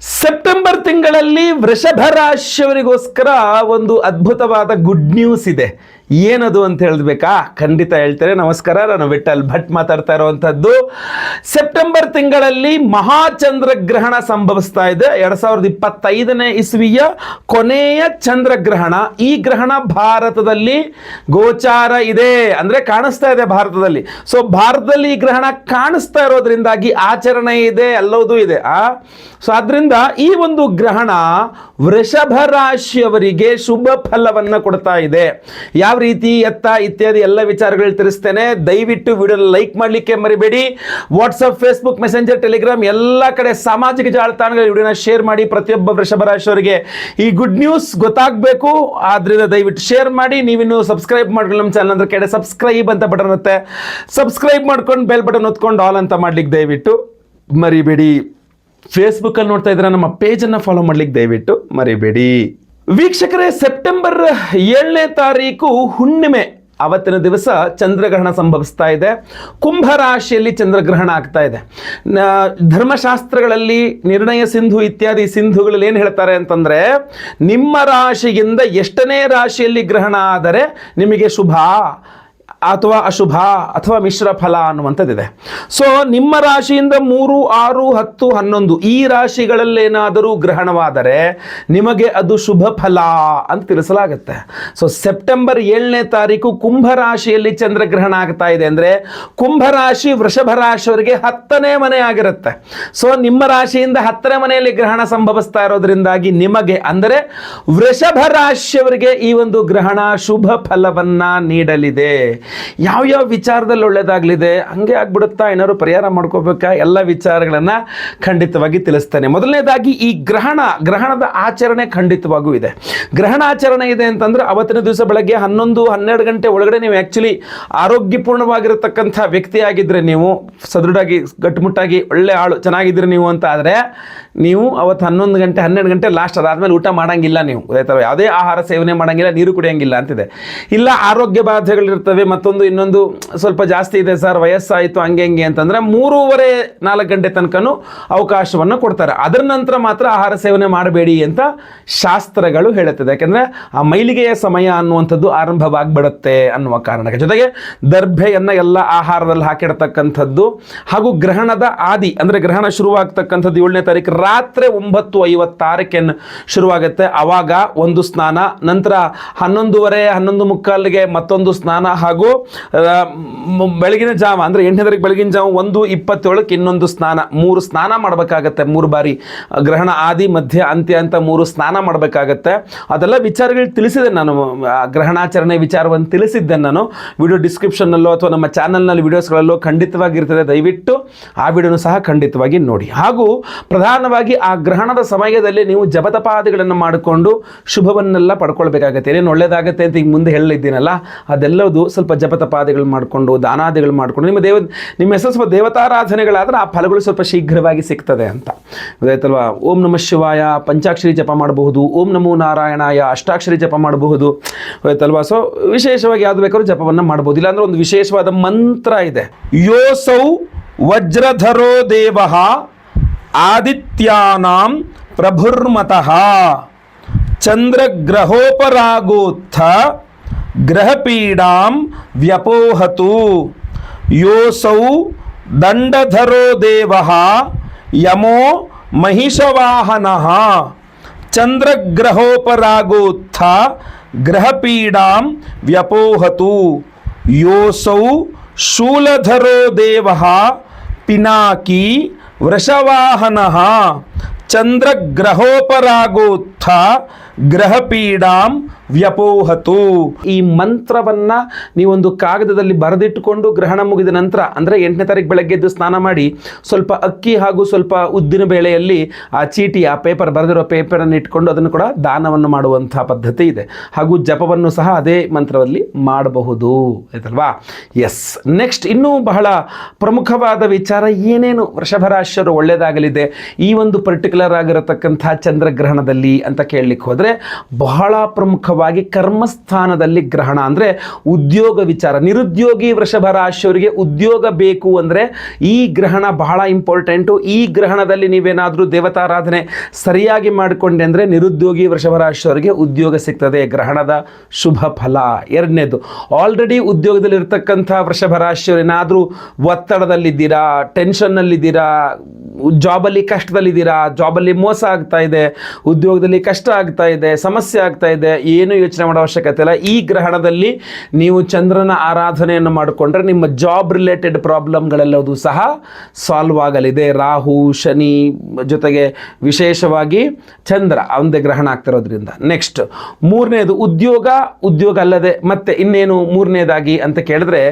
September ತಿಂಗಳಲ್ಲಿ ವೃಷಭ ರಾಶಿಯವರಿಗೋಸ್ಕರ ಒಂದು ಅದ್ಭುತವಾದ ಗುಡ್ ನ್ಯೂಸ್ ಇದೆ. ಏನದು ಅಂತ ಹೇಳಬೇಕಾ? ಖಂಡಿತ ಹೇಳ್ತಾರೆ. ನಮಸ್ಕಾರ, ನಾನು ವಿಠಲ್ ಭಟ್ ಮಾತಾಡ್ತಾ ಇರುವಂಥದ್ದು. ಸೆಪ್ಟೆಂಬರ್ ತಿಂಗಳಲ್ಲಿ ಮಹಾಚಂದ್ರಗ್ರಹಣ ಸಂಭವಿಸ್ತಾ ಇದೆ. 2025ನೇ ಇಸ್ವಿಯ ಕೊನೆಯ ಚಂದ್ರಗ್ರಹಣ. ಈ ಗ್ರಹಣ ಭಾರತದಲ್ಲಿ ಗೋಚಾರ ಇದೆ, ಅಂದರೆ ಕಾಣಿಸ್ತಾ ಇದೆ ಭಾರತದಲ್ಲಿ. ಸೊ ಭಾರತದಲ್ಲಿ ಈ ಗ್ರಹಣ ಕಾಣಿಸ್ತಾ ಇರೋದ್ರಿಂದಾಗಿ ಆಚರಣೆ ಇದೆ, ಎಲ್ಲವೂ ಇದೆ. ಸೊ ಆದ್ರಿಂದ ಈ ಒಂದು ಗ್ರಹಣ ವೃಷಭ ರಾಶಿಯವರಿಗೆ ಶುಭ ಫಲವನ್ನು ಕೊಡ್ತಾ ಇದೆ. ಯಾವ ರೀತಿ ಎತ್ತ ಇತ್ಯಾದಿ ಎಲ್ಲ ವಿಚಾರಗಳು ತಿಳಿಸ್ತೇನೆ. ದಯವಿಟ್ಟು ವಿಡಿಯೋ ಲೈಕ್ ಮಾಡಲಿಕ್ಕೆ ಮರಿಬೇಡಿ. ವಾಟ್ಸಪ್, ಫೇಸ್ಬುಕ್, ಮೆಸೆಂಜರ್, ಟೆಲಿಗ್ರಾಮ್ ಎಲ್ಲ ಕಡೆ ಸಾಮಾಜಿಕ ಜಾಲತಾಣಗಳ ವಿಡಿಯೋನ ಶೇರ್ ಮಾಡಿ. ಪ್ರತಿಯೊಬ್ಬ ವೃಷಭ ರಾಶಿಯವರಿಗೆ ಈ ಗುಡ್ ನ್ಯೂಸ್ ಗೊತ್ತಾಗಬೇಕು. ಆದ್ರಿಂದ ದಯವಿಟ್ಟು ಶೇರ್ ಮಾಡಿ. ನೀವಿನ್ನು ಸಬ್ಸ್ಕ್ರೈಬ್ ಮಾಡ್ಕೊಂಡು ನಮ್ಮ ಚಾನಲ್ ಅಂದ್ರೆ ಕಡೆ ಸಬ್ಸ್ಕ್ರೈಬ್ ಅಂತ ಬಟನ್ ಇರುತ್ತೆ, ಸಬ್ಸ್ಕ್ರೈಬ್ ಮಾಡ್ಕೊಂಡು ಬೆಲ್ ಬಟನ್ ಒತ್ಕೊಂಡು ಆಲ್ ಅಂತ ಮಾಡ್ಲಿಕ್ಕೆ ದಯವಿಟ್ಟು ಮರಿಬೇಡಿ. ಫೇಸ್ಬುಕ್ಕಲ್ಲಿ ನೋಡ್ತಾ ಇದ್ರೆ ನಮ್ಮ ಪೇಜನ್ನು ಫಾಲೋ ಮಾಡ್ಲಿಕ್ಕೆ ದಯವಿಟ್ಟು ಮರಿಬೇಡಿ. ವೀಕ್ಷಕರೇ, ಸೆಪ್ಟೆಂಬರ್ 7ನೇ ತಾರೀಕು ಹುಣ್ಣಿಮೆ, ಅವತ್ತಿನ ದಿವಸ ಚಂದ್ರಗ್ರಹಣ ಸಂಭವಿಸ್ತಾ ಇದೆ. ಕುಂಭ ರಾಶಿಯಲ್ಲಿ ಚಂದ್ರಗ್ರಹಣ ಆಗ್ತಾ ಇದೆ. ಧರ್ಮಶಾಸ್ತ್ರಗಳಲ್ಲಿ ನಿರ್ಣಯ ಸಿಂಧು ಇತ್ಯಾದಿ ಸಿಂಧುಗಳಲ್ಲಿ ಏನು ಹೇಳ್ತಾರೆ ಅಂತಂದರೆ, ನಿಮ್ಮ ರಾಶಿಯಿಂದ ಎಷ್ಟನೇ ರಾಶಿಯಲ್ಲಿ ಗ್ರಹಣ ಆದರೆ ನಿಮಗೆ ಶುಭ ಅಥವಾ ಅಶುಭ ಅಥವಾ ಮಿಶ್ರ ಫಲ ಅನ್ನುವಂಥದ್ದಿದೆ. ಸೊ ನಿಮ್ಮ ರಾಶಿಯಿಂದ 3, 6, 10, 11 ಈ ರಾಶಿಗಳಲ್ಲೇನಾದರೂ ಗ್ರಹಣವಾದರೆ ನಿಮಗೆ ಅದು ಶುಭ ಫಲ ಅಂತ ತಿಳಿಸಲಾಗುತ್ತೆ. ಸೊ ಸೆಪ್ಟೆಂಬರ್ 7ನೇ ತಾರೀಕು ಕುಂಭ ರಾಶಿಯಲ್ಲಿ ಚಂದ್ರಗ್ರಹಣ ಆಗ್ತಾ ಇದೆ ಅಂದರೆ ಕುಂಭ ರಾಶಿ ವೃಷಭ ರಾಶಿಯವರಿಗೆ 10ನೇ ಮನೆ ಆಗಿರುತ್ತೆ. ಸೊ ನಿಮ್ಮ ರಾಶಿಯಿಂದ 10ನೇ ಮನೆಯಲ್ಲಿ ಗ್ರಹಣ ಸಂಭವಿಸ್ತಾ ಇರೋದ್ರಿಂದಾಗಿ ನಿಮಗೆ ಅಂದರೆ ವೃಷಭ ರಾಶಿಯವರಿಗೆ ಈ ಒಂದು ಗ್ರಹಣ ಶುಭ ಫಲವನ್ನ ನೀಡಲಿದೆ. ಯಾವ ವಿಚಾರದಲ್ಲಿ ಒಳ್ಳೇದಾಗಲಿದೆ, ಹಂಗೆ ಆಗ್ಬಿಡುತ್ತಾ, ಏನಾದ್ರು ಪರಿಹಾರ ಮಾಡ್ಕೋಬೇಕಾ, ಎಲ್ಲ ವಿಚಾರಗಳನ್ನು ಖಂಡಿತವಾಗಿ ತಿಳಿಸ್ತೇನೆ. ಮೊದಲನೇದಾಗಿ ಈ ಗ್ರಹಣದ ಆಚರಣೆ ಖಂಡಿತವಾಗೂ ಇದೆ. ಗ್ರಹಣ ಆಚರಣೆ ಇದೆ ಅಂತಂದ್ರೆ ಅವತ್ತಿನ ದಿವಸ ಬೆಳಗ್ಗೆ 11-12 ಗಂಟೆ ಒಳಗಡೆ ನೀವು ಆ್ಯಕ್ಚುಲಿ ಆರೋಗ್ಯಪೂರ್ಣವಾಗಿರತಕ್ಕಂಥ ವ್ಯಕ್ತಿಯಾಗಿದ್ದರೆ, ನೀವು ಸದೃಢಾಗಿ ಗಟ್ಟುಮುಟ್ಟಾಗಿ ಒಳ್ಳೆ ಆಳು ಚೆನ್ನಾಗಿದ್ದರೆ ನೀವು ಅಂತ ಆದರೆ ನೀವು ಅವತ್ತು 11 ಗಂಟೆ 12 ಗಂಟೆ ಲಾಸ್ಟ್, ಅದಾದಮೇಲೆ ಊಟ ಮಾಡೋಂಗಿಲ್ಲ, ನೀವು ಯಾವುದೇ ಆಹಾರ ಸೇವನೆ ಮಾಡೋಂಗಿಲ್ಲ, ನೀರು ಕುಡಿಯೋಂಗಿಲ್ಲ ಅಂತಿದೆ. ಇಲ್ಲ ಆರೋಗ್ಯ ಬಾಧೆಗಳಿರ್ತವೆ, ಮತ್ತೊಂದು ಇನ್ನೊಂದು ಸ್ವಲ್ಪ ಜಾಸ್ತಿ ಇದೆ ಸರ್, ವಯಸ್ಸಾಯಿತು ಹಂಗೆ ಅಂತಂದರೆ 3:30-4 ಗಂಟೆ ತನಕನೂ ಅವಕಾಶವನ್ನು ಕೊಡ್ತಾರೆ. ಅದರ ನಂತರ ಮಾತ್ರ ಆಹಾರ ಸೇವನೆ ಮಾಡಬೇಡಿ ಅಂತ ಶಾಸ್ತ್ರಗಳು ಹೇಳುತ್ತದೆ. ಯಾಕೆಂದರೆ ಆ ಮೈಲಿಗೆಯ ಸಮಯ ಅನ್ನುವಂಥದ್ದು ಆರಂಭವಾಗಿಬಿಡುತ್ತೆ ಅನ್ನುವ ಕಾರಣಕ್ಕೆ. ಜೊತೆಗೆ ದರ್ಭೆಯನ್ನು ಎಲ್ಲ ಆಹಾರದಲ್ಲಿ ಹಾಕಿಡ್ತಕ್ಕಂಥದ್ದು, ಹಾಗೂ ಗ್ರಹಣದ ಆದಿ ಅಂದರೆ ಗ್ರಹಣ ಶುರುವಾಗ್ತಕ್ಕಂಥದ್ದು 7ನೇ ತಾರೀಕು ರಾತ್ರಿ 9:56 ಶುರುವಾಗುತ್ತೆ. ಆವಾಗ ಒಂದು ಸ್ನಾನ, ನಂತರ 11:30-11:45 ಮತ್ತೊಂದು ಸ್ನಾನ, ಹಾಗೂ ಬೆಳಗಿನ ಜಾವ ಅಂದರೆ 8ನೇ ತಾರೀಕು ಬೆಳಗಿನ ಜಾವ 1:27 ಇನ್ನೊಂದು ಸ್ನಾನ. 3 ಸ್ನಾನ ಮಾಡಬೇಕಾಗತ್ತೆ, 3 ಬಾರಿ. ಗ್ರಹಣ ಆದಿ, ಮಧ್ಯ, ಅಂತ್ಯ ಅಂತ 3 ಸ್ನಾನ ಮಾಡಬೇಕಾಗತ್ತೆ. ಅದೆಲ್ಲ ವಿಚಾರಗಳು ತಿಳಿಸಿದೆ ನಾನು, ಗ್ರಹಣಾಚರಣೆ ವಿಚಾರವನ್ನು ತಿಳಿಸಿದ್ದೆ ನಾನು ವಿಡಿಯೋ ಡಿಸ್ಕ್ರಿಪ್ಷನ್ನಲ್ಲೋ ಅಥವಾ ನಮ್ಮ ಚಾನಲ್ನಲ್ಲಿ ವಿಡಿಯೋಸ್ಗಳಲ್ಲೋ ಖಂಡಿತವಾಗಿರ್ತದೆ. ದಯವಿಟ್ಟು ಆ ವಿಡಿಯೋನು ಸಹ ಖಂಡಿತವಾಗಿ ನೋಡಿ. ಹಾಗೂ ಪ್ರಧಾನವಾಗಿ ಆ ಗ್ರಹಣದ ಸಮಯದಲ್ಲಿ ನೀವು ಜಪತಪಾದಿಗಳನ್ನು ಮಾಡಿಕೊಂಡು ಶುಭವನ್ನೆಲ್ಲ ಪಡ್ಕೊಳ್ಬೇಕಾಗತ್ತೆ. ಏನೇನು ಒಳ್ಳೇದಾಗತ್ತೆ ಅಂತ ಈಗ ಮುಂದೆ ಹೇಳಿದ್ದೀನಲ್ಲ, ಅದೆಲ್ಲದು ಸ್ವಲ್ಪ ಜಪತಪಾದಿಗಳು ಮಾಡಿಕೊಂಡು ದಾನಾದಿಗಳು ಮಾಡಿಕೊಂಡು ನಿಮ್ಮ ಹೆಸರು ಸ್ವಲ್ಪ ದೇವತಾರಾಧನೆಗಳಾದರೆ ಆ ಫಲಗಳು ಸ್ವಲ್ಪ ಶೀಘ್ರವಾಗಿ ಸಿಗ್ತದೆ ಅಂತ ಗೊತ್ತಾಯ್ತಲ್ವಾ. ಓಂ ನಮಃ ಶಿವಾಯ ಪಂಚಾಕ್ಷರಿ ಜಪ ಮಾಡಬಹುದು, ಓಂ ನಮೋ ನಾರಾಯಣಾಯ ಅಷ್ಟಾಕ್ಷರಿ ಜಪ ಮಾಡಬಹುದು, ಗೊತ್ತಾಯ್ತಲ್ವಾ. ಸೊ ವಿಶೇಷವಾಗಿ ಯಾವುದು ಬೇಕಾದ್ರೂ ಜಪವನ್ನು ಮಾಡ್ಬೋದು. ಇಲ್ಲಾಂದ್ರೆ ಒಂದು ವಿಶೇಷವಾದ ಮಂತ್ರ ಇದೆ. ಯೋಸೌ ವಜ್ರಧರೋ ದೇವಃ ಆದಿತ್ಯಾನಾಂ ಪ್ರಭುರ್ಮತಃ ಚಂದ್ರಗ್ರಹೋಪರಾಗೋತ್ಥ ಗ್ರಹಪೀಡಾಂ ವ್ಯಪೋಹತು. ಯೋಸೌ ದಂಡಧರೋ ದೇವಃ ಯಮೋ ಮಹಿಷವಾಹನಃ ಚಂದ್ರಗ್ರಹೋಪರಾಗೋತ್ಥ ಗ್ರಹಪೀಡಾಂ ವ್ಯಪೋಹತು. ಯೋಸೌ ಶೂಲಧರೋ ದೇವಃ ಪಿನಾಕಿ ವೃಷವಾಹನಃ ಚಂದ್ರಗ್ರಹೋಪರಾಗೋತ್ಥ ಗ್ರಹಪೀಡಾಂ ವ್ಯಪೋಹತು. ಈ ಮಂತ್ರವನ್ನು ನೀವೊಂದು ಕಾಗದದಲ್ಲಿ ಬರೆದಿಟ್ಟುಕೊಂಡು ಗ್ರಹಣ ಮುಗಿದ ನಂತರ ಅಂದರೆ 8ನೇ ತಾರೀಕು ಬೆಳಗ್ಗೆ ಎದ್ದು ಸ್ನಾನ ಮಾಡಿ ಸ್ವಲ್ಪ ಅಕ್ಕಿ ಹಾಗೂ ಸ್ವಲ್ಪ ಉದ್ದಿನ ಬೇಳೆಯಲ್ಲಿ ಆ ಚೀಟಿ, ಆ ಪೇಪರ್, ಬರೆದಿರೋ ಪೇಪರನ್ನು ಇಟ್ಕೊಂಡು ಅದನ್ನು ಕೂಡ ದಾನವನ್ನು ಮಾಡುವಂಥ ಪದ್ಧತಿ ಇದೆ. ಹಾಗೂ ಜಪವನ್ನು ಸಹ ಅದೇ ಮಂತ್ರದಲ್ಲಿ ಮಾಡಬಹುದು, ಆಯ್ತಲ್ವಾ. ಎಸ್, ನೆಕ್ಸ್ಟ್ ಇನ್ನೂ ಬಹಳ ಪ್ರಮುಖವಾದ ವಿಚಾರ, ಏನೇನು ವೃಷಭ ರಾಶಿಯವರು ಒಳ್ಳೆಯದಾಗಲಿದೆ ಈ ಒಂದು ಪರ್ಟಿಕ್ಯುಲರ್ ಆಗಿರತಕ್ಕಂಥ ಚಂದ್ರಗ್ರಹಣದಲ್ಲಿ ಅಂತ ಕೇಳಲಿಕ್ಕೆ ಹೋದರೆ, ಅಂದರೆ ಬಹಳ ಪ್ರಮುಖವಾಗಿ ಕರ್ಮಸ್ಥಾನದಲ್ಲಿ ಗ್ರಹಣ, ಅಂದರೆ ಉದ್ಯೋಗ ವಿಚಾರ. ನಿರುದ್ಯೋಗಿ ವೃಷಭ ರಾಶಿಯವರಿಗೆ ಉದ್ಯೋಗ ಬೇಕು ಅಂದರೆ ಈ ಗ್ರಹಣ ಬಹಳ ಇಂಪಾರ್ಟೆಂಟು. ಈ ಗ್ರಹಣದಲ್ಲಿ ನೀವೇನಾದರೂ ದೇವತಾರಾಧನೆ ಸರಿಯಾಗಿ ಮಾಡಿಕೊಂಡೆ ಅಂದರೆ ನಿರುದ್ಯೋಗಿ ವೃಷಭ ರಾಶಿಯವರಿಗೆ ಉದ್ಯೋಗ ಸಿಗ್ತದೆ. ಗ್ರಹಣದ ಶುಭ ಫಲ. ಎರಡನೇದು, ಆಲ್ರೆಡಿ ಉದ್ಯೋಗದಲ್ಲಿ ಇರ್ತಕ್ಕಂಥ ವೃಷಭ ರಾಶಿಯವರು ಏನಾದರೂ ಒತ್ತಡದಲ್ಲಿದ್ದೀರಾ, ಟೆನ್ಷನ್ನಲ್ಲಿದ್ದೀರಾ, ಜಾಬಲ್ಲಿ ಕಷ್ಟದಲ್ಲಿದ್ದೀರಾ, ಜಾಬಲ್ಲಿ ಮೋಸ ಆಗ್ತಾ ಇದೆ, ಉದ್ಯೋಗದಲ್ಲಿ ಕಷ್ಟ ಆಗ್ತಾ ಇದೆ, ಸಮಸ್ಯೆ ಆಗ್ತಾ ಇದೆ, ಏನು ಯೋಚನೆ ಮಾಡೋ ಅವಶ್ಯಕತೆ ಇಲ್ಲ. ಈ ಗ್ರಹಣದಲ್ಲಿ ನೀವು ಚಂದ್ರನ ಆರಾಧನೆಯನ್ನು ಮಾಡಿಕೊಂಡ್ರೆ ನಿಮ್ಮ ಜಾಬ್ ರಿಲೇಟೆಡ್ ಪ್ರಾಬ್ಲಮ್ಗಳೆಲ್ಲವೂ ಸಹ ಸಾಲ್ವ್ ಆಗಲಿದೆ. ರಾಹು, ಶನಿ ಜೊತೆಗೆ ವಿಶೇಷವಾಗಿ ಚಂದ್ರ ಒಂದೇ ಗ್ರಹಣ ಆಗ್ತಿರೋದ್ರಿಂದ. ನೆಕ್ಸ್ಟ್ ಮೂರನೇದು, ಉದ್ಯೋಗ ಅಲ್ಲದೆ ಮತ್ತೆ ಇನ್ನೇನು ಮೂರನೇದಾಗಿ ಅಂತ ಕೇಳಿದ್ರೆ,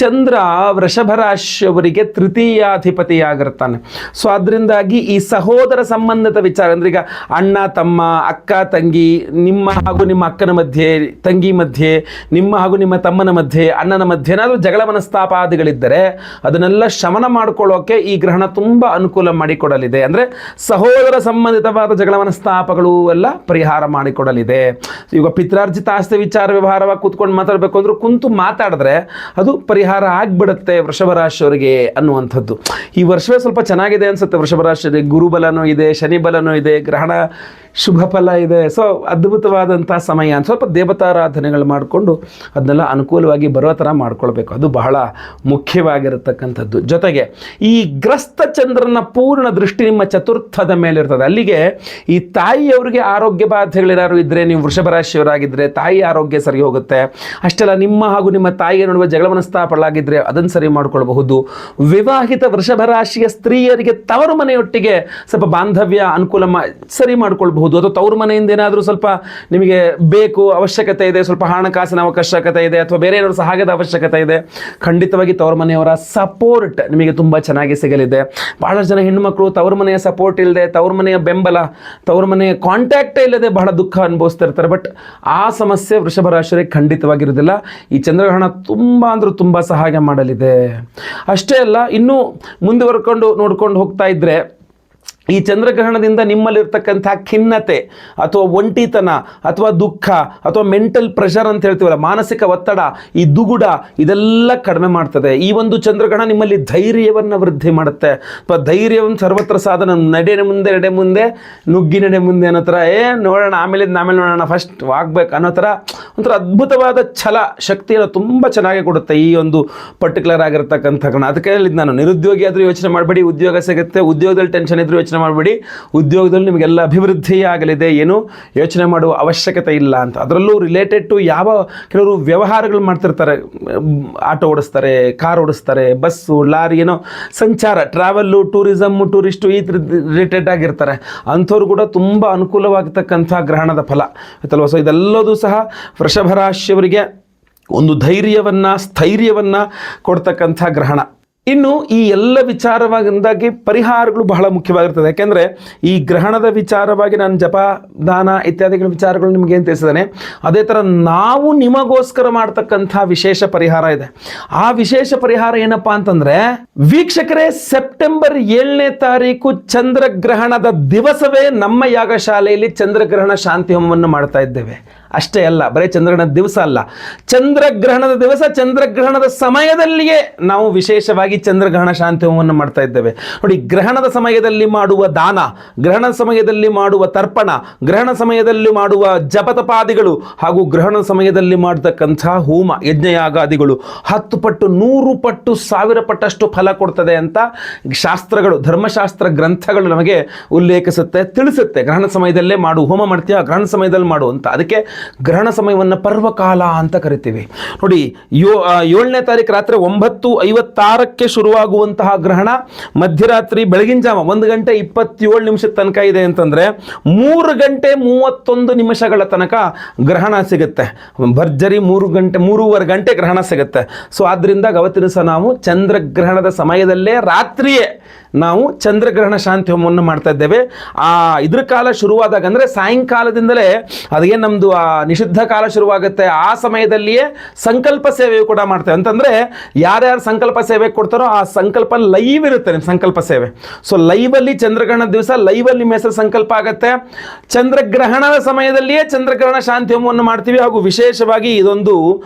ಚಂದ್ರ ವೃಷಭ ರಾಶಿಯವರಿಗೆ ತೃತೀಯಾಧಿಪತಿಯಾಗಿರ್ತಾನೆ. ಸೊ ಅದರಿಂದಾಗಿ ಈ ಸಹೋದರ ಸಂಬಂಧಿತ ವಿಚಾರ, ಅಂದ್ರೆ ಈಗ ಅಣ್ಣ ತಮ್ಮ, ಅಕ್ಕ ತಂಗಿ, ನಿಮ್ಮ ಹಾಗೂ ನಿಮ್ಮ ಅಕ್ಕನ ಮಧ್ಯೆ, ತಂಗಿ ಮಧ್ಯೆ, ನಿಮ್ಮ ಹಾಗೂ ನಿಮ್ಮ ತಮ್ಮನ ಮಧ್ಯೆ, ಅಣ್ಣನ ಮಧ್ಯೆ ಏನಾದರೂ ಜಗಳ ಮನಸ್ತಾಪಾದಿಗಳಿದ್ದರೆ ಅದನ್ನೆಲ್ಲ ಶಮನ ಮಾಡಿಕೊಳ್ಳೋಕೆ ಈ ಗ್ರಹಣ ತುಂಬ ಅನುಕೂಲ ಮಾಡಿಕೊಡಲಿದೆ. ಅಂದರೆ ಸಹೋದರ ಸಂಬಂಧಿತವಾದ ಜಗಳ ಮನಸ್ತಾಪಗಳು ಎಲ್ಲ ಪರಿಹಾರ ಮಾಡಿಕೊಡಲಿದೆ. ಈಗ ಪಿತ್ರಾರ್ಜಿತ ಆಸ್ತಿ ವಿಚಾರ ವ್ಯವಹಾರವಾಗಿ ಕೂತ್ಕೊಂಡು ಮಾತಾಡಬೇಕು ಅಂದ್ರೂ ಕುಂತು ಮಾತಾಡಿದ್ರೆ ಅದು ಪರಿಹಾರ ಆಗಿಬಿಡುತ್ತೆ ವೃಷಭ ರಾಶಿಯವರಿಗೆ ಅನ್ನುವಂಥದ್ದು. ಈ ವರ್ಷವೇ ಸ್ವಲ್ಪ ಚೆನ್ನಾಗಿದೆ ಅನ್ಸುತ್ತೆ ವೃಷಭ ರಾಶಿಯವರಿಗೆ. ಗುರುಬಲನೂ ಇದೆ, ಶನಿ ಬಲನೂ ಇದೆ, ಗ್ರಹಣ ಶುಭ ಫಲ ಇದೆ. ಸೊ ಅದ್ಭುತವಾದಂಥ ಸಮಯ. ಸ್ವಲ್ಪ ದೇವತಾರಾಧನೆಗಳು ಮಾಡಿಕೊಂಡು ಅದನ್ನೆಲ್ಲ ಅನುಕೂಲವಾಗಿ ಬರೋ ಥರ ಮಾಡ್ಕೊಳ್ಬೇಕು. ಅದು ಬಹಳ ಮುಖ್ಯವಾಗಿರತಕ್ಕಂಥದ್ದು. ಜೊತೆಗೆ ಈ ಗ್ರಸ್ತ ಚಂದ್ರನ ಪೂರ್ಣ ದೃಷ್ಟಿ ನಿಮ್ಮ ಚತುರ್ಥದ ಮೇಲೆ ಇರ್ತದೆ. ಅಲ್ಲಿಗೆ ಈ ತಾಯಿಯವರಿಗೆ ಆರೋಗ್ಯ ಬಾಧೆಗಳೇನಾದ್ರು ಇದ್ದರೆ, ನೀವು ವೃಷಭ ರಾಶಿಯವರಾಗಿದ್ದರೆ ತಾಯಿ ಆರೋಗ್ಯ ಸರಿ ಹೋಗುತ್ತೆ. ಅಷ್ಟೆಲ್ಲ ನಿಮ್ಮ ಹಾಗೂ ನಿಮ್ಮ ತಾಯಿಯ ನಡುವೆ ಜಗಳ ಮನಸ್ತಾಪಗಳಾಗಿದ್ದರೆ ಅದನ್ನು ಸರಿ ಮಾಡ್ಕೊಳ್ಬಹುದು. ವಿವಾಹಿತ ವೃಷಭ ರಾಶಿಯ ಸ್ತ್ರೀಯರಿಗೆ ತವರು ಮನೆಯೊಟ್ಟಿಗೆ ಸ್ವಲ್ಪ ಬಾಂಧವ್ಯ ಅನುಕೂಲ ಸರಿ ಮಾಡ್ಕೊಳ್ಬಹುದು. ಅಥವಾ ತವರು ಮನೆಯಿಂದ ಏನಾದರೂ ಸ್ವಲ್ಪ ನಿಮಗೆ ಬೇಕು, ಅವಶ್ಯಕತೆ ಇದೆ, ಸ್ವಲ್ಪ ಹಣಕಾಸಿನ ಅವಶ್ಯಕತೆ ಇದೆ, ಅಥವಾ ಬೇರೆ ಏನಾದರೂ ಸಹಾಯದ ಅವಶ್ಯಕತೆ ಇದೆ, ಖಂಡಿತವಾಗಿ ತವರು ಮನೆಯವರ ಸಪೋರ್ಟ್ ನಿಮಗೆ ತುಂಬ ಚೆನ್ನಾಗಿ ಸಿಗಲಿದೆ. ಬಹಳಷ್ಟು ಜನ ಹೆಣ್ಣುಮಕ್ಕಳು ತವರು ಮನೆಯ ಸಪೋರ್ಟ್ ಇಲ್ಲದೆ, ತವರು ಮನೆಯ ಬೆಂಬಲ, ತವರು ಮನೆಯ ಕಾಂಟ್ಯಾಕ್ಟೇ ಇಲ್ಲದೆ ಬಹಳ ದುಃಖ ಅನುಭವಿಸ್ತಿರ್ತಾರೆ. ಬಟ್ ಆ ಸಮಸ್ಯೆ ವೃಷಭ ರಾಶಿಯವರಿಗೆ ಖಂಡಿತವಾಗಿರೋದಿಲ್ಲ. ಈ ಚಂದ್ರಗ್ರಹಣ ತುಂಬ ಅಂದ್ರೆ ತುಂಬ ಸಹಾಯ ಮಾಡಲಿದೆ. ಅಷ್ಟೇ ಅಲ್ಲ, ಇನ್ನೂ ಮುಂದುವರ್ಕೊಂಡು ನೋಡ್ಕೊಂಡು ಹೋಗ್ತಾ ಇದ್ದರೆ ಈ ಚಂದ್ರಗ್ರಹಣದಿಂದ ನಿಮ್ಮಲ್ಲಿರ್ತಕ್ಕಂಥ ಖಿನ್ನತೆ ಅಥವಾ ಒಂಟಿತನ ಅಥವಾ ದುಃಖ ಅಥವಾ ಮೆಂಟಲ್ ಪ್ರೆಷರ್ ಅಂತ ಹೇಳ್ತೀವಲ್ಲ, ಮಾನಸಿಕ ಒತ್ತಡ, ಈ ದುಗುಡ, ಇದೆಲ್ಲ ಕಡಿಮೆ ಮಾಡ್ತದೆ. ಈ ಒಂದು ಚಂದ್ರಗ್ರಹಣ ನಿಮ್ಮಲ್ಲಿ ಧೈರ್ಯವನ್ನು ವೃದ್ಧಿ ಮಾಡುತ್ತೆ. ಅಥವಾ ಧೈರ್ಯವನ್ನು ಸರ್ವತ್ರ ಸಾಧನ, ನಡೆ ಮುಂದೆ ನುಗ್ಗಿ ನಡೆ ಮುಂದೆ ಅನ್ನೋ ಥರ, ನೋಡೋಣ ಆಮೇಲೆ ನೋಡೋಣ, ಫಸ್ಟ್ ಆಗ್ಬೇಕು ಅನ್ನೋ ಥರ ಒಂಥರ ಅದ್ಭುತವಾದ ಛಲ ಶಕ್ತಿಯನ್ನು ತುಂಬ ಚೆನ್ನಾಗಿ ಕೊಡುತ್ತೆ ಈ ಒಂದು ಪರ್ಟಿಕ್ಯುಲರ್ ಆಗಿರ್ತಕ್ಕಂಥ ಗ್ರಹಣ. ಅದಕ್ಕೆ ಹೇಳಿದ್ದು ನಾನು, ನಿರುದ್ಯೋಗಿ ಆದರೂ ಯೋಚನೆ ಮಾಡಬೇಡಿ, ಉದ್ಯೋಗ ಸಿಗುತ್ತೆ. ಉದ್ಯೋಗದಲ್ಲಿ ಟೆನ್ಷನ್ ಇದ್ರೂ ಯೋಚನೆ ಮಾಡಬೇಡಿ, ಉದ್ಯೋಗದಲ್ಲಿ ನಿಮಗೆಲ್ಲ ಅಭಿವೃದ್ಧಿ ಆಗಲಿದೆ, ಏನು ಯೋಚನೆ ಮಾಡುವ ಅವಶ್ಯಕತೆ ಇಲ್ಲ ಅಂತ. ಅದರಲ್ಲೂ ರಿಲೇಟೆಡ್ ಟು ಕೆಲವರು ವ್ಯವಹಾರಗಳು ಮಾಡ್ತಿರ್ತಾರೆ, ಆಟೋ ಓಡಿಸ್ತಾರೆ, ಕಾರ್ ಓಡಿಸ್ತಾರೆ, ಬಸ್ಸು, ಲಾರಿ, ಏನೋ ಸಂಚಾರ, ಟ್ರಾವೆಲ್ಲು, ಟೂರಿಸಮ್ಮು, ಟೂರಿಸ್ಟು, ಈ ರಿಲೇಟೆಡ್ ಆಗಿರ್ತಾರೆ. ಅಂಥವ್ರು ಕೂಡ ತುಂಬ ಅನುಕೂಲವಾಗತಕ್ಕಂಥ ಗ್ರಹಣದ ಫಲ ಆಯ್ತಲ್ವ. ಸೊ ಇದೆಲ್ಲದೂ ಸಹ ವೃಷಭ ರಾಶಿಯವರಿಗೆ ಒಂದು ಧೈರ್ಯವನ್ನು, ಸ್ಥೈರ್ಯವನ್ನು ಕೊಡ್ತಕ್ಕಂಥ ಗ್ರಹಣ. ಇನ್ನು ಈ ಎಲ್ಲ ವಿಚಾರವಾಗಿಂದಾಗಿ ಪರಿಹಾರಗಳು ಬಹಳ ಮುಖ್ಯವಾಗಿರ್ತದೆ. ಯಾಕೆಂದರೆ ಈ ಗ್ರಹಣದ ವಿಚಾರವಾಗಿ ನಾನು ಜಪ, ದಾನ ಇತ್ಯಾದಿಗಳ ವಿಚಾರಗಳು ನಿಮಗೆ ಏನು ತಿಳಿಸಿದ್ದೇನೆ, ಅದೇ ಥರ ನಾವು ನಿಮಗೋಸ್ಕರ ಮಾಡ್ತಕ್ಕಂಥ ವಿಶೇಷ ಪರಿಹಾರ ಇದೆ. ಆ ವಿಶೇಷ ಪರಿಹಾರ ಏನಪ್ಪಾ ಅಂತಂದರೆ, ವೀಕ್ಷಕರೇ, ಸೆಪ್ಟೆಂಬರ್ 7ನೇ ತಾರೀಕು ಚಂದ್ರಗ್ರಹಣದ ದಿವಸವೇ ನಮ್ಮ ಯಾಗಶಾಲೆಯಲ್ಲಿ ಚಂದ್ರಗ್ರಹಣ ಶಾಂತಿ ಹೋಮವನ್ನು ಮಾಡ್ತಾ ಇದ್ದೇವೆ. ಅಷ್ಟೇ ಅಲ್ಲ, ಬರೀ ಚಂದ್ರಗ್ರಹಣದ ದಿವಸ ಅಲ್ಲ, ಚಂದ್ರಗ್ರಹಣದ ದಿವಸ ಚಂದ್ರಗ್ರಹಣದ ಸಮಯದಲ್ಲಿಯೇ ನಾವು ವಿಶೇಷವಾಗಿ ಚಂದ್ರಗ್ರಹಣ ಶಾಂತಿ ಹೋಮವನ್ನು ಮಾಡ್ತಾ ಇದ್ದೇವೆ. ನೋಡಿ, ಗ್ರಹಣದ ಸಮಯದಲ್ಲಿ ಮಾಡುವ ದಾನ, ಗ್ರಹಣದ ಸಮಯದಲ್ಲಿ ಮಾಡುವ ತರ್ಪಣ, ಗ್ರಹಣ ಸಮಯದಲ್ಲಿ ಮಾಡುವ ಜಪತಪಾದಿಗಳು ಹಾಗೂ ಗ್ರಹಣದ ಸಮಯದಲ್ಲಿ ಮಾಡತಕ್ಕಂಥ ಹೋಮ ಯಜ್ಞಯಾಗಾದಿಗಳು 10 ಪಟ್ಟು 100 ಪಟ್ಟು 1000 ಪಟ್ಟಷ್ಟು ಫಲ ಕೊಡ್ತದೆ ಅಂತ ಶಾಸ್ತ್ರಗಳು, ಧರ್ಮಶಾಸ್ತ್ರ ಗ್ರಂಥಗಳು ನಮಗೆ ಉಲ್ಲೇಖಿಸುತ್ತೆ, ತಿಳಿಸುತ್ತೆ. ಗ್ರಹಣ ಸಮಯದಲ್ಲೇ ಮಾಡು, ಹೋಮ ಮಾಡ್ತೀಯ ಗ್ರಹಣ ಸಮಯದಲ್ಲಿ ಮಾಡು ಅಂತ. ಅದಕ್ಕೆ ಗ್ರಹಣ ಸಮಯವನ್ನು ಪರ್ವಕಾಲ ಅಂತ ಕರಿತೀವಿ. ನೋಡಿ, 7ನೇ ತಾರೀಕು ರಾತ್ರಿ 9:56 ಶುರುವಾಗುವಂತಹ ಗ್ರಹಣ ಮಧ್ಯರಾತ್ರಿ ಬೆಳಗಿನ ಜಾವ 1:27 ತನಕ ಇದೆ ಅಂತಂದರೆ 3:31 ತನಕ ಗ್ರಹಣ ಸಿಗುತ್ತೆ. ಭರ್ಜರಿ 3:30 ಗಂಟೆ ಗ್ರಹಣ ಸಿಗುತ್ತೆ. ಸೊ ಆದ್ದರಿಂದ ಅವತ್ತಿನ ಸಹ ನಾವು ಚಂದ್ರಗ್ರಹಣದ ಸಮಯದಲ್ಲೇ ರಾತ್ರಿಯೇ ನಾವು ಚಂದ್ರಗ್ರಹಣ ಶಾಂತಿ ಹೋಮವನ್ನು ಮಾಡ್ತಾ ಇದ್ದೇವೆ. ಇದ್ರ ಕಾಲ ಶುರುವಾದಾಗ ಅಂದರೆ ಸಾಯಂಕಾಲದಿಂದಲೇ ಅದೇನು ನಮ್ಮದು ಆ ನಿಷಿದ್ಧ ಕಾಲ ಶುರುವಾಗುತ್ತೆ ಆ ಸಮಯದಲ್ಲಿಯೇ ಸಂಕಲ್ಪ ಸೇವೆಯು ಕೂಡ ಮಾಡ್ತೇವೆ. ಅಂತಂದರೆ ಯಾರ್ಯಾರು ಸಂಕಲ್ಪ ಸೇವೆ ಕೊಡ್ತಾರೋ ಆ ಸಂಕಲ್ಪ ಲೈವ್ ಇರುತ್ತೆ ನಿಮ್ಮ ಸಂಕಲ್ಪ ಸೇವೆ. ಸೊ ಲೈವಲ್ಲಿ ಚಂದ್ರಗ್ರಹಣದ ದಿವಸ ಲೈವಲ್ಲಿ ನಿಮ್ಮ ಹೆಸರು ಸಂಕಲ್ಪ ಆಗುತ್ತೆ. ಚಂದ್ರಗ್ರಹಣದ ಸಮಯದಲ್ಲಿಯೇ ಚಂದ್ರಗ್ರಹಣ ಶಾಂತಿ ಹೋಮವನ್ನು ಮಾಡ್ತೀವಿ. ಹಾಗೂ ವಿಶೇಷವಾಗಿ ಇದೊಂದು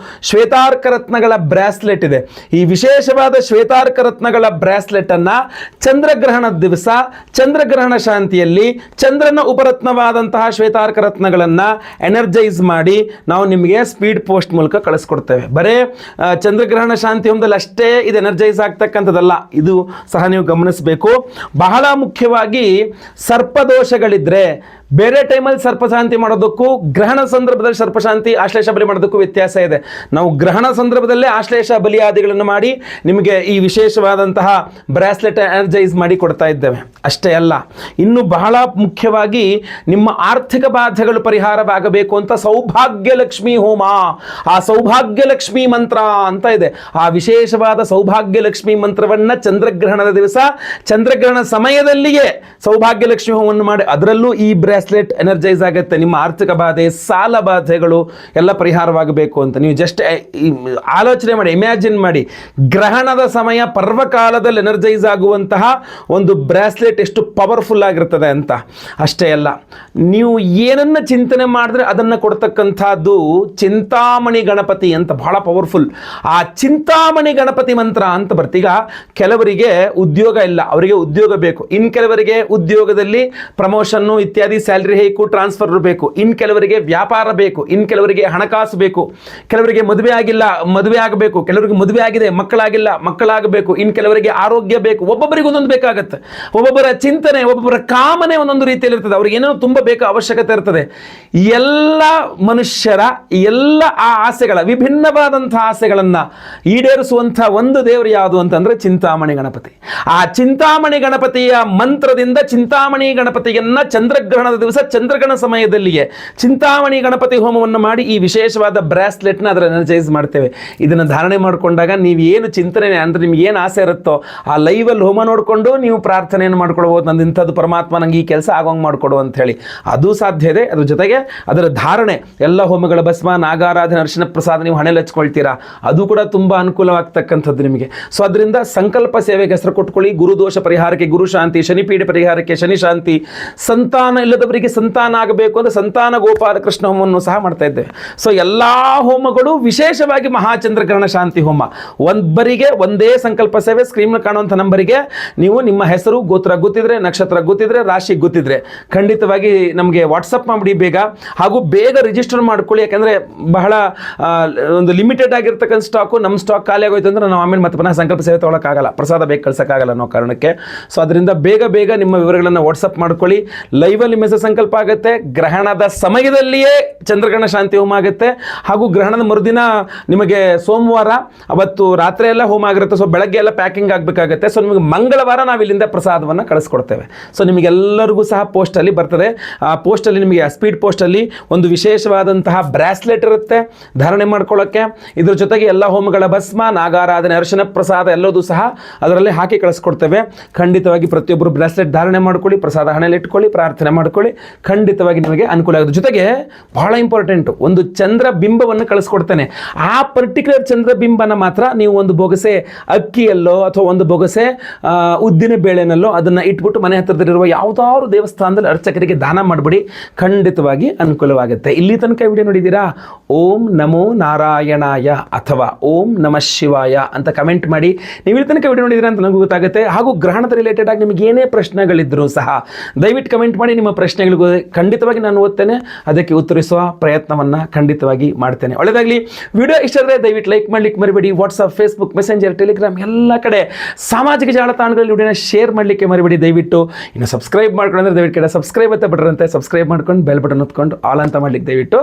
ಶ್ವೇತಾರ್ಕ ರತ್ನಗಳ ಬ್ರಾಸ್ಲೆಟ್ ಇದೆ. ಈ ವಿಶೇಷವಾದ ಶ್ವೇತಾರ್ಕ ರತ್ನಗಳ ಬ್ರಾಸ್ಲೆಟನ್ನು ಚಂದ್ರಗ್ರಹಣದ ದಿವಸ ಚಂದ್ರಗ್ರಹಣ ಶಾಂತಿಯಲ್ಲಿ ಚಂದ್ರನ ಉಪರತ್ನವಾದಂತಹ ಶ್ವೇತಾರ್ಕ ರತ್ನಗಳನ್ನು ಎನರ್ಜೈಸ್ ಮಾಡಿ ನಾವು ನಿಮಗೆ ಸ್ಪೀಡ್ ಪೋಸ್ಟ್ ಮೂಲಕ ಕಳಿಸ್ಕೊಡ್ತೇವೆ. ಬರೇ ಚಂದ್ರಗ್ರಹಣ ಶಾಂತಿ ಹೋಮದಲ್ಲಿ ಅಷ್ಟೇ ಇದು ಎನರ್ಜೈಸ್ ಆಗ್ತಕ್ಕಂಥದ್ದಲ್ಲ, ಇದು ಸಹ ನೀವು ಗಮನಿಸಬೇಕು. ಬಹಳ ಮುಖ್ಯವಾಗಿ ಸರ್ಪದೋಷಗಳಿದ್ರೆ ಬೇರೆ ಟೈಮಲ್ಲಿ ಸರ್ಪಶಾಂತಿ ಮಾಡೋದಕ್ಕೂ ಗ್ರಹಣ ಸಂದರ್ಭದಲ್ಲಿ ಸರ್ಪಶಾಂತಿ ಆಶ್ಲೇಷ ಬಲಿ ಮಾಡೋದಕ್ಕೂ ವ್ಯತ್ಯಾಸ ಇದೆ. ನಾವು ಗ್ರಹಣ ಸಂದರ್ಭದಲ್ಲೇ ಆಶ್ಲೇಷ ಬಲಿಯಾದಿಗಳನ್ನು ಮಾಡಿ ನಿಮಗೆ ಈ ವಿಶೇಷವಾದಂತಹ ಬ್ರಾಸ್ಲೆಟ್ ಎನರ್ಜೈಸ್ ಮಾಡಿ ಕೊಡ್ತಾ ಇದ್ದೇವೆ. ಅಷ್ಟೇ ಅಲ್ಲ, ಇನ್ನು ಬಹಳ ಮುಖ್ಯವಾಗಿ ನಿಮ್ಮ ಆರ್ಥಿಕ ಬಾಧೆಗಳು ಪರಿಹಾರವಾಗಬೇಕು ಅಂತ ಸೌಭಾಗ್ಯ ಲಕ್ಷ್ಮಿ ಹೋಮ, ಆ ಸೌಭಾಗ್ಯ ಲಕ್ಷ್ಮಿ ಮಂತ್ರ ಅಂತ ಇದೆ. ಆ ವಿಶೇಷವಾದ ಸೌಭಾಗ್ಯ ಲಕ್ಷ್ಮಿ ಮಂತ್ರವನ್ನು ಚಂದ್ರಗ್ರಹಣದ ದಿವಸ ಚಂದ್ರಗ್ರಹಣ ಸಮಯದಲ್ಲಿಯೇ ಸೌಭಾಗ್ಯ ಲಕ್ಷ್ಮಿ ಹೋಮವನ್ನು ಮಾಡಿ ಅದರಲ್ಲೂ ಈ ಬ್ರಾಸ್ಲೆಟ್ ಎನರ್ಜೈಸ್ ಆಗುತ್ತೆ. ನಿಮ್ಮ ಆರ್ಥಿಕ ಬಾಧೆ, ಸಾಲ ಬಾಧೆಗಳು ಎಲ್ಲ ಪರಿಹಾರವಾಗಬೇಕು ಅಂತ ನೀವು ಜಸ್ಟ್ ಆಲೋಚನೆ ಮಾಡಿ, ಇಮ್ಯಾಜಿನ್ ಮಾಡಿ, ಗ್ರಹಣದ ಸಮಯ ಪರ್ವಕಾಲದಲ್ಲಿ ಎನರ್ಜೈಸ್ ಆಗುವಂತಹ ಒಂದು ಬ್ರಾಸ್ಲೆಟ್ ಎಷ್ಟು ಪವರ್ಫುಲ್ ಆಗಿರ್ತದೆ ಅಂತ. ಅಷ್ಟೇ ಅಲ್ಲ, ನೀವು ಏನನ್ನು ಚಿಂತನೆ ಮಾಡಿದ್ರೆ ಅದನ್ನು ಕೊಡ್ತಕ್ಕಂಥದ್ದು ಚಿಂತಾಮಣಿ ಗಣಪತಿ ಅಂತ ಬಹಳ ಪವರ್ಫುಲ್. ಆ ಚಿಂತಾಮಣಿ ಗಣಪತಿ ಮಂತ್ರ ಅಂತ ಬರ್ತೀಗ ಕೆಲವರಿಗೆ ಉದ್ಯೋಗ ಇಲ್ಲ, ಅವರಿಗೆ ಉದ್ಯೋಗ ಬೇಕು. ಇನ್ನು ಕೆಲವರಿಗೆ ಉದ್ಯೋಗದಲ್ಲಿ ಪ್ರಮೋಷನ್ನು ಇತ್ಯಾದಿ ಸ್ಯಾಲ್ರಿ ಹೈಕು ಟ್ರಾನ್ಸ್ಫರ್ ಬೇಕು. ಇನ್ನು ಕೆಲವರಿಗೆ ವ್ಯಾಪಾರ ಬೇಕು, ಇನ್ನು ಕೆಲವರಿಗೆ ಹಣಕಾಸು ಬೇಕು, ಕೆಲವರಿಗೆ ಮದುವೆ ಆಗಿಲ್ಲ ಮದುವೆ ಆಗಬೇಕು, ಕೆಲವರಿಗೆ ಮದುವೆ ಆಗಿದೆ ಮಕ್ಕಳಾಗಿಲ್ಲ ಮಕ್ಕಳಾಗಬೇಕು, ಇನ್ನು ಕೆಲವರಿಗೆ ಆರೋಗ್ಯ ಬೇಕು. ಒಬ್ಬೊಬ್ಬರಿಗೆ ಒಂದೊಂದು ಬೇಕಾಗುತ್ತೆ. ಒಬ್ಬೊಬ್ಬರ ಚಿಂತನೆ, ಒಬ್ಬೊಬ್ಬರ ಕಾಮನೆ ಒಂದೊಂದು ರೀತಿಯಲ್ಲಿ ಇರ್ತದೆ. ಅವ್ರಿಗೆ ಏನೋ ತುಂಬ ಬೇಕು ಅವಶ್ಯಕತೆ ಇರ್ತದೆ. ಎಲ್ಲ ಮನುಷ್ಯರ ಎಲ್ಲ ಆ ಆಸೆಗಳ ವಿಭಿನ್ನವಾದಂಥ ಆಸೆಗಳನ್ನು ಈಡೇರಿಸುವಂಥ ಒಂದು ದೇವರು ಯಾವುದು ಅಂತಂದರೆ ಚಿಂತಾಮಣಿ ಗಣಪತಿ. ಆ ಚಿಂತಾಮಣಿ ಗಣಪತಿಯ ಮಂತ್ರದಿಂದ ಚಿಂತಾಮಣಿ ಗಣಪತಿಯನ್ನ ಚಂದ್ರಗ್ರಹಣದ ದಿವಸ ಚಂದ್ರಗ್ರಹಣ ಸಮಯದಲ್ಲಿಯೇ ಚಿಂತಾಮಣಿ ಗಣಪತಿ ಹೋಮವನ್ನು ಮಾಡಿ ಈ ವಿಶೇಷವಾದ ಬ್ರಾಸ್ಲೆಟ್ನ ಅದರ ಎನರ್ಜೈಸ್ ಮಾಡ್ತೇವೆ. ಇದನ್ನು ಧಾರಣೆ ಮಾಡಿಕೊಂಡಾಗ ನೀವು ಏನು ಚಿಂತನೆ ಅಂದರೆ ನಿಮ್ಗೆ ಏನು ಆಸೆ ಇರುತ್ತೋ ಆ ಲೈವಲ್ಲಿ ಹೋಮ ನೋಡಿಕೊಂಡು ನೀವು ಪ್ರಾರ್ಥನೆಯನ್ನು ಮಾಡ್ಕೊಳ್ಬೋದು. ನಂದು ಇಂಥದ್ದು ಪರಮಾತ್ಮ ನಂಗೆ ಈ ಕೆಲಸ ಆಗೋಂಗೆ ಮಾಡಿಕೊಡು ಅಂತ ಹೇಳಿ ಅದು ಸಾಧ್ಯ ಇದೆ. ಅದ್ರ ಜೊತೆಗೆ ಅದರ ಧಾರಣೆ ಎಲ್ಲ ಹೋಮಗಳ ಭಸ್ಮ, ನಾಗಾರಾಧನೆ, ಅರ್ಶಿನ ಪ್ರಸಾದ ನೀವು ಹಣೆಯಲ್ಲಿ ಹಚ್ಕೊಳ್ತೀರಾ, ಅದು ಕೂಡ ತುಂಬ ಅನುಕೂಲವಾಗ್ತಕ್ಕಂಥದ್ದು ನಿಮಗೆ. ಸೊ ಅದರಿಂದ ಸಂಕಲ್ಪ ಸೇವೆಗೆ ಹೆಸರು ಕೊಟ್ಕೊಳ್ಳಿ. ಗುರುದೋಷ ಪರಿಹಾರಕ್ಕೆ ಗುರು ಶಾಂತಿ, ಶನಿಪೀಠ ಪರಿಹಾರಕ್ಕೆ ಶನಿ ಶಾಂತಿ, ಸಂತಾನ ಇಲ್ಲದವರಿಗೆ ಸಂತಾನ ಆಗಬೇಕು ಅಂದರೆ ಸಂತಾನ ಗೋಪಾಲ ಕೃಷ್ಣ ಹೋಮವನ್ನು ಸಹ ಮಾಡ್ತಾ ಇದ್ದೇವೆ. ಸೊ ಎಲ್ಲ ಹೋಮಗಳು ವಿಶೇಷವಾಗಿ ಮಹಾಚಂದ್ರಗ್ರಹಣ ಶಾಂತಿ ಹೋಮ. ಒಬ್ಬರಿಗೆ ಒಂದೇ ಸಂಕಲ್ಪ ಸೇವೆ. ಸ್ಕ್ರೀನ್ ಕಾಣುವಂಥ ನಂಬರಿಗೆ ನೀವು ನಿಮ್ಮ ಹೆಸರು, ಗೋತ್ರ ಗೊತ್ತಿದ್ರೆ, ನಕ್ಷತ್ರ ಗೊತ್ತಿದ್ರೆ, ರಾಶಿ ಗೊತ್ತಿದ್ರೆ ಖಂಡಿತವಾಗಿ ನಮಗೆ ವಾಟ್ಸಪ್ ಮಾಡಿಬಿಡಿ ಬೇಗ. ಹಾಗೂ ಬೇಗ ರಿಜಿಸ್ಟರ್ ಮಾಡ್ಕೊಳ್ಳಿ. ಯಾಕಂದರೆ ಬಹಳ ಒಂದು ಲಿಮಿಟೆಡ್ ಆಗಿರ್ತಕ್ಕಂಥ ಸ್ಟಾಕು, ನಮ್ಮ ಸ್ಟಾಕ್ ಖಾಲಿ ಆಗೋಯ್ತು ಅಂದರೆ ನಾವು ಆಮೇಲೆ ಮತ್ತೆ ಪುನಃ ಸಂಕಲ್ಪ ಸೇವೆ ತೊಗೊಳಕ್ಕಾಗಲ್ಲ, ಪ್ರಸಾದ ಬೇಗ ಕಳ್ಸೋಕ್ಕಾಗಲ್ಲ ಅನ್ನೋ ಕಾರಣಕ್ಕೆ. ಸೊ ಅದರಿಂದ ಬೇಗ ಬೇಗ ನಿಮ್ಮ ವಿವರಗಳನ್ನು ವಾಟ್ಸಪ್ ಮಾಡ್ಕೊಳ್ಳಿ. ಲೈವಲ್ಲಿ ಮೆಸೇಜ್ ಸಂಕಲ್ಪ ಆಗುತ್ತೆ. ಗ್ರಹಣದ ಸಮಯದಲ್ಲಿಯೇ ಚಂದ್ರಗ್ರಹಣ ಶಾಂತಿ ಹೋಮ ಆಗುತ್ತೆ. ಹಾಗೂ ಗ್ರಹಣದ ಮರುದಿನ ನಿಮಗೆ ಸೋಮವಾರ ಅವತ್ತು ರಾತ್ರಿ ಎಲ್ಲ ಹೋಮ ಆಗಿರುತ್ತೆ. ಸೊ ಬೆಳಗ್ಗೆ ಎಲ್ಲ ಪ್ಯಾಕಿಂಗ್ ಆಗಬೇಕಾಗುತ್ತೆ. ಸೊ ನಿಮಗೆ ಮಂಗಳವಾರ ನಾವು ಇಲ್ಲಿಂದ ಪ್ರಸಾದವನ್ನು ಕಳಿಸ್ಕೊಡ್ತೇವೆ. ಸೊ ನಿಮಗೆಲ್ಲರಿಗೂ ಸಹ ಪೋಸ್ಟಲ್ಲಿ ಬರ್ತದೆ. ಆ ಪೋಸ್ಟಲ್ಲಿ ನಿಮಗೆ ಸ್ಪೀಡ್ ಪೋಸ್ಟಲ್ಲಿ ಒಂದು ವಿಶೇಷವಾದಂತಹ ಬ್ರಾಸ್ಲೆಟ್ ಇರುತ್ತೆ ಧಾರಣೆ ಮಾಡ್ಕೊಳ್ಳೋಕ್ಕೆ. ಇದ್ರ ಜೊತೆಗೆ ಎಲ್ಲ ಹೋಮಗಳ ಭಸ್ಮ, ನಾಗಾರಾಧನೆ, ಅರ್ಶನ ಪ್ರಸಾದ ಎಲ್ಲದೂ ಸಹ ಅದರಲ್ಲಿ ಹಾಕಿ ಕಳಿಸ್ಕೊಡ್ತೇವೆ. ಖಂಡಿತವಾಗಿ ಪ್ರತಿಯೊಬ್ಬರು ಬ್ರಾಸ್ಲೆಟ್ ಧಾರಣೆ ಮಾಡ್ಕೊಳ್ಳಿ, ಪ್ರಸಾದ ಹಣೆಯಲ್ಲಿ ಇಟ್ಕೊಳ್ಳಿ, ಪ್ರಾರ್ಥನೆ ಮಾಡ್ಕೊಳ್ಳಿ. ಖಂಡಿತವಾಗಿ ನಿಮಗೆ ಅನುಕೂಲ ಆಗುತ್ತೆ. ಜೊತೆಗೆ ಬಹಳ ಇಂಪಾರ್ಟೆಂಟು, ಒಂದು ಚಂದ್ರ ಬಿಂಬವನ್ನು ಕಳಿಸ್ಕೊಡ್ತೇನೆ. ಆ ಪರ್ಟಿಕ್ಯುಲರ್ ಚಂದ್ರ ಬಿಂಬನ ಮಾತ್ರ ನೀವು ಒಂದು ಬೊಗಸೆ ಅಕ್ಕಿಯಲ್ಲೋ ಅಥವಾ ಒಂದು ಬೊಗಸೆ ಉದ್ದಿನ ಬೇಳೆನಲ್ಲೋ ಅದನ್ನು ಇಟ್ಬಿಟ್ಟು ಮನೆ ಹತ್ತಿರದಲ್ಲಿರುವ ಯಾವುದಾದ್ರು ದೇವಸ್ಥಾನದಲ್ಲಿ ಅರ್ಚಕರಿಗೆ ದಾನ ಮಾಡಿಬಿಡಿ. ಖಂಡಿತವಾಗಿ ಅನುಕೂಲವಾಗುತ್ತೆ. ಇಲ್ಲಿ ತನಕ ವಿಡಿಯೋ ನೋಡಿದ್ದೀರಾ? ಓಂ ನಮೋ ನಾರಾಯಣಾಯ ಅಥವಾ ಓಂ ನಮಃ ಶಿವಾಯ ಅಂತ ಕಮೆಂಟ್ ಮಾಡಿ. ನೀವು ಇಲ್ಲಿ ತನಕ ವಿಡಿಯೋ ನೋಡಿದ್ದೀರಾ ಅಂತ ನನಗೂ ಗೊತ್ತಾಗುತ್ತೆ. ಹಾಗೂ ಗ್ರಹಣದ ರಿಲೇಟೆಡ್ ಆಗಿ ನಿಮಗೆ ಏನೇ ಪ್ರಶ್ನೆಗಳಿದ್ದರೂ ಸಹ ದಯವಿಟ್ಟು ಕಮೆಂಟ್ ಮಾಡಿ. ನಿಮ್ಮ ಪ್ರಶ್ನೆಗಳಿಗೂ ಖಂಡಿತವಾಗಿ ನಾನು ಓದ್ತೇನೆ, ಅದಕ್ಕೆ ಉತ್ತರಿಸುವ ಪ್ರಯತ್ನವನ್ನು ಖಂಡಿತವಾಗಿ ಮಾಡ್ತೇನೆ. ಒಳ್ಳೆಯದಾಗಲಿ. ವಿಡಿಯೋ ಇಷ್ಟ ಆದರೆ ದಯವಿಟ್ಟು ಲೈಕ್ ಮಾಡಲಿಕ್ಕೆ ಮರಿಬೇಡಿ. ವಾಟ್ಸಪ್, ಫೇಸ್ಬುಕ್, ಮೆಸೆಂಜರ್, ಟೆಲಿಗ್ರಾಮ್ ಎಲ್ಲ ಕಡೆ ಸಾಮಾಜಿಕ ಜಾಲತಾಣಗಳಲ್ಲಿ ವಿಡಿಯೋನ ಶೇರ್ ಮಾಡಲಿಕ್ಕೆ ಮರಿಬೇಡಿ ದಯವಿಟ್ಟು. ಇನ್ನು ಸಬ್ಸ್ಕ್ರೈಬ್ ಮಾಡ್ಕೊಂಡ್ರೆ ದಯವಿಟ್ಟು ಕಡೆ ಸಬ್ಸ್ಕ್ರೈಬ್ ಅಂತ ಬಟರಂತೆ ಸಬ್ಸ್ಕ್ರೈಬ್ ಮಾಡ್ಕೊಂಡು ಬೆಲ್ ಬಟನ್ ಹೊತ್ಕೊಂಡು ಆಲ್ ಅಂತ ಮಾಡ್ಲಿಕ್ಕೆ ದಯವಿಟ್ಟು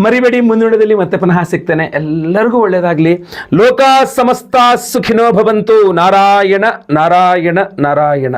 ಮರಿಬೇಡಿ. ಮುಂದಿನ ವಿಡಿಯೋದಲ್ಲಿ ಮತ್ತೆ ಪುನಃ ಸಿಗ್ತೇನೆ. ಎಲ್ಲರಿಗೂ ಒಳ್ಳೆಯದಾಗಲಿ. ಲೋಕ ಸಮಸ್ತ ಸುಖಿನೋ ಭವಂತು. ನಾರಾಯಣ ನಾರಾಯಣ ನಾರಾಯಣ.